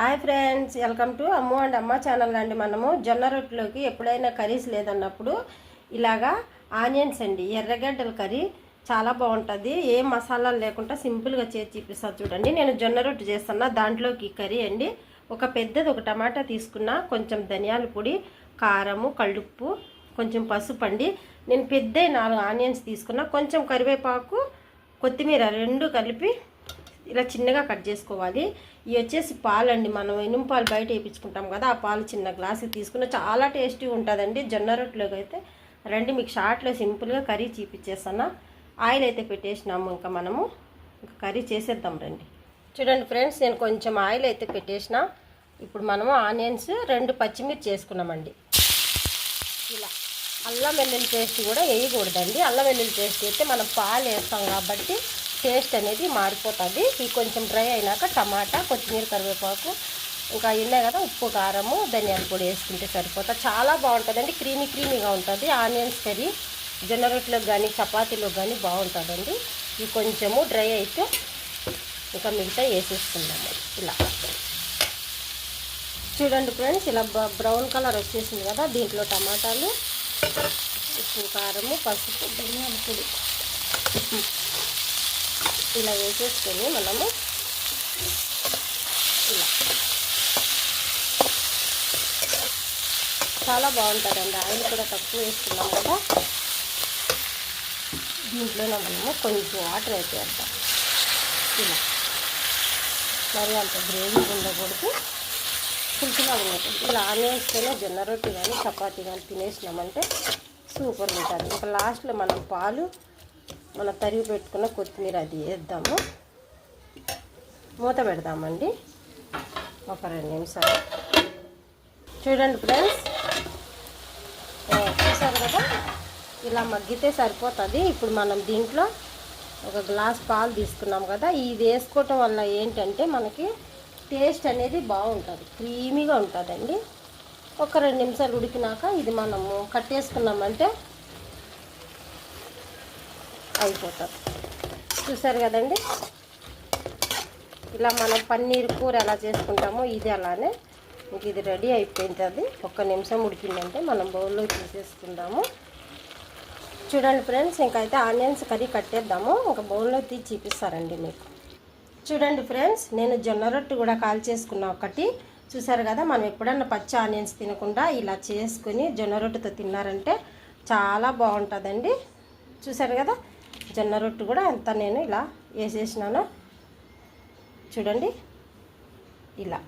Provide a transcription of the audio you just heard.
Hi friends, welcome to Ammu and అమ్మ channel అండి. మనము జొన్న రొట్టెలోకి ఎప్పుడైనా కర్రీస్ లేదన్నప్పుడు ఇలాగా ఆనియన్స్ అండి, ఎర్రగడ్డల కర్రీ చాలా బాగుంటుంది. ఏ మసాలాలు లేకుండా సింపుల్గా చేసి చూపిస్తాను చూడండి. నేను జొన్న రొట్టె చేస్తున్నా, దాంట్లోకి కర్రీ అండి. ఒక పెద్దది ఒక టమాటా తీసుకున్నా, కొంచెం ధనియాల పొడి, కారము, కళ్ళుప్పు, కొంచెం పసుపు అండి. నేను పెద్ద 4 ఆనియన్స్ తీసుకున్నా, కొంచెం కరివేపాకు, కొత్తిమీర రెండు కలిపి ఇలా చిన్నగా కట్ చేసుకోవాలి. ఇవి వచ్చేసి పాలండి, మనం ఎనుము పాలు బయట వేయించుకుంటాం కదా, ఆ పాలు చిన్న గ్లాసు తీసుకున్న చాలా టేస్టీ ఉంటుందండి జొన్న రొట్టెలోకి అయితే. రండి మీకు షార్ట్లో సింపుల్గా కర్రీ చూపించేస్తాను. ఆయిల్ అయితే పెట్టేసినాము, ఇంకా మనము కర్రీ చేసేద్దాం రండి. చూడండి ఫ్రెండ్స్, నేను కొంచెం ఆయిల్ అయితే పెట్టేసిన. ఇప్పుడు మనము ఆనియన్స్ 2 పచ్చిమిర్చి చేసుకున్నామండి. ఇలా అల్లం వెల్లుల్లి పేస్ట్ కూడా వేయకూడదండి. అల్లం వెల్లుల్లి పేస్ట్ అయితే మనం పాలు వేస్తాం కాబట్టి టేస్ట్ అనేది మారిపోతుంది. ఇది కొంచెం డ్రై అయినాక టమాటా, కొత్తిమీర, కరివేపాకు ఇంకా ఉన్నాయి కదా, ఉప్పు, కారము, ధనియాల పొడి వేసుకుంటే సరిపోతుంది. చాలా బాగుంటుందండి, క్రీమీగా ఉంటుంది. ఆనియన్స్ కర్రీ జొన్న రొట్టెలకు కానీ చపాతీలో కానీ బాగుంటుందండి. ఇది కొంచెము డ్రై అయితే ఇంకా మిగతా వేసేసుకుందాము. ఇలా చూడండి ఫ్రెండ్స్, ఇలా బ్రౌన్ కలర్ వచ్చేసింది కదా, దీంట్లో టమాటాలు, ఉప్పు, కారము, పసుపు, ధనియాల పొడి ఇలా వేసేసుకొని మనము ఇలా చాలా బాగుంటుందండి. ఆయిల్ కూడా తక్కువ వేసుకున్నాం కదా, దీంట్లోనే మనము కొంచెం వాటర్ వేసేస్తాం. ఇలా మరి అంత గ్రేవీ ఉండకూడదు, పులుసులా ఉండకూడదు. ఇలా ఆనియన్స్తోనే జొన్న రొట్టె కానీ చపాతీ కానీ తినేసినామంటే సూపర్ ఉంటుంది. ఇంకా లాస్ట్లో మనం పాలు, మనం తరిగి పెట్టుకున్న కొత్తిమీర అది వేద్దాము, మూత పెడదామండి ఒక 2 నిమిషాలు. చూడండి ఫ్రెండ్స్, చూసారు కదా, ఇలా మగ్గితే సరిపోతుంది. ఇప్పుడు మనం దీంట్లో ఒక గ్లాస్ పాలు తీసుకున్నాం కదా, ఇది వేసుకోవటం వల్ల ఏంటంటే మనకి టేస్ట్ అనేది బాగుంటుంది, క్రీమీగా ఉంటుందండి. ఒక 2 నిమిషాలు ఉడికినాక ఇది మనము కట్టేసుకున్నామంటే అయిపోతుంది. చూసారు కదండి, ఇలా మనం పన్నీర్ కూర ఎలా చేసుకుంటామో ఇది అలానే ఇంక ఇది రెడీ అయిపోయింది. 1 నిమిషం ఉడికిందంటే మనం బౌల్లో తీసేసుకుందాము. చూడండి ఫ్రెండ్స్, ఇంకైతే ఆనియన్స్ కర్రీ కట్టేద్దాము. ఇంకా బౌల్లో తీసి చూపిస్తారండి మీకు. చూడండి ఫ్రెండ్స్, నేను జొన్న రొట్టె కూడా కాల్ చేసుకున్నా ఒకటి. చూసారు కదా, మనం ఎప్పుడన్నా పచ్చి ఆనియన్స్ తినకుండా ఇలా చేసుకుని జొన్న రొట్టెతో తిన్నారంటే చాలా బాగుంటుందండి. చూసారు కదా, జొన్న రొట్టె కూడా ఎంత నేను ఇలా వేసేసినాను చూడండి ఇలా.